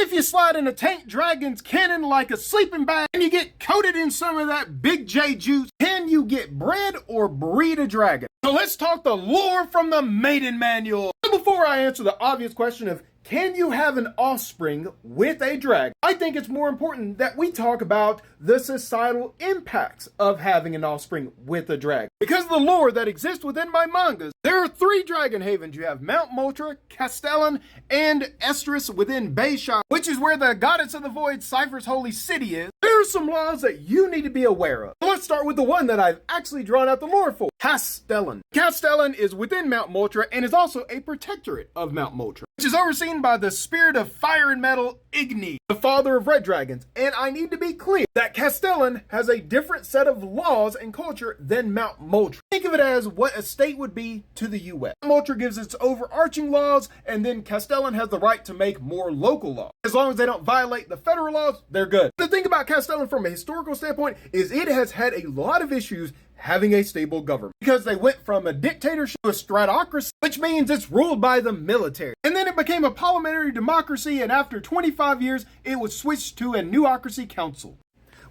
If you slide in a tank dragon's cannon like a sleeping bag and you get coated in some of that Big J juice, can you get bred or breed a dragon? So let's talk the lore from the maiden manual. Before I answer the obvious question of can you have an offspring with a dragon, I think it's more important that we talk about the societal impacts of having an offspring with a dragon. Because of the lore that exists within my mangas, there are 3 dragon havens. You have Mount Motra, Castellan, and Estrus within Bayshire, which is where the goddess of the void, Cypher's holy city is. There are some laws that you need to be aware of. Let's start with the one that I've actually drawn out the lore for, Castellan. Castellan is within Mount Motra and is also a protectorate of Mount Motra, which is overseen by the spirit of fire and metal, Igni, the father of red dragons. And I need to be clear that Castellan has a different set of laws and culture than Mount Motra. Think of it as what a state would be to the US. Motra gives its overarching laws, and then Castellan has the right to make more local laws. As long as they don't violate the federal laws, they're good. The thing about Castellan from a historical standpoint is it has had a lot of issues having a stable government, because they went from a dictatorship to a stratocracy, which means it's ruled by the military. And then it became a parliamentary democracy, and after 25 years, it was switched to a newocracy council,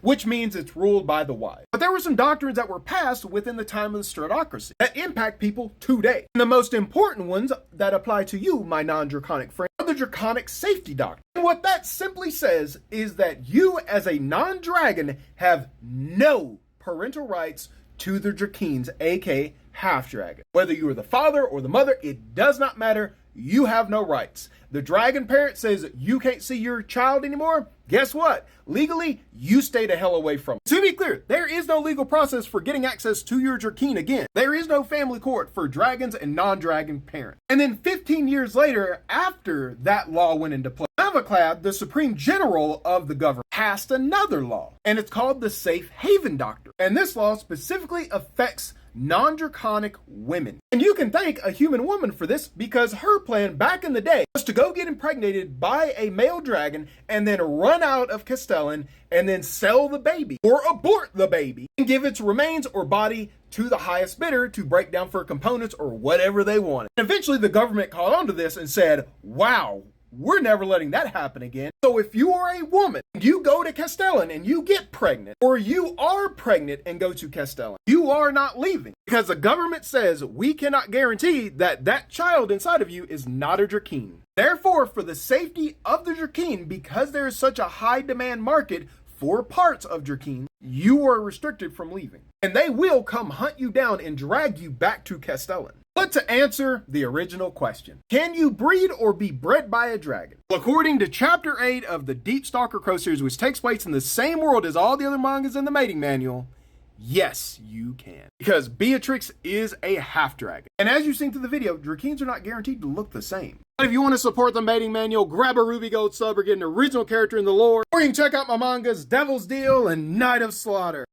which means it's ruled by the wise. But there were some doctrines that were passed within the time of the stratocracy that impact people today. And the most important ones that apply to you, my non-draconic friend, are the draconic safety doctrine. And what that simply says is that you as a non-dragon have no parental rights to the Drakeens, aka half-dragon. Whether you are the father or the mother, it does not matter. You have no rights. The dragon parent says you can't see your child anymore. Guess what? Legally, you stay the hell away from it. To be clear, there is no legal process for getting access to your Drakeen again. There is no family court for dragons and non-dragon parents. And then 15 years later, after that law went into play, Avaclad, the supreme general of the government, passed another law, and it's called the Safe Haven Doctrine. And this law specifically affects non-draconic women. And you can thank a human woman for this, because her plan back in the day was to go get impregnated by a male dragon and then run out of Castellan and then sell the baby or abort the baby and give its remains or body to the highest bidder to break down for components or whatever they wanted. And eventually the government caught on to this and said, wow, we're never letting that happen again. So if you are a woman, you go to Castellan and you get pregnant, or you are pregnant and go to Castellan, you are not leaving, because the government says we cannot guarantee that that child inside of you is not a Drakeen. Therefore, for the safety of the Drakeen, because there is such a high demand market for parts of Drakeen, you are restricted from leaving. And they will come hunt you down and drag you back to Castellan. But to answer the original question, can you breed or be bred by a dragon? Well, according to Chapter 8 of the Deep Stalker Crow series, which takes place in the same world as all the other mangas in the mating manual, yes, you can. Because Beatrix is a half-dragon. And as you've seen through the video, Drakeens are not guaranteed to look the same. But if you want to support the mating manual, grab a Ruby Gold sub or get an original character in the lore, or you can check out my mangas Devil's Deal and Night of Slaughter.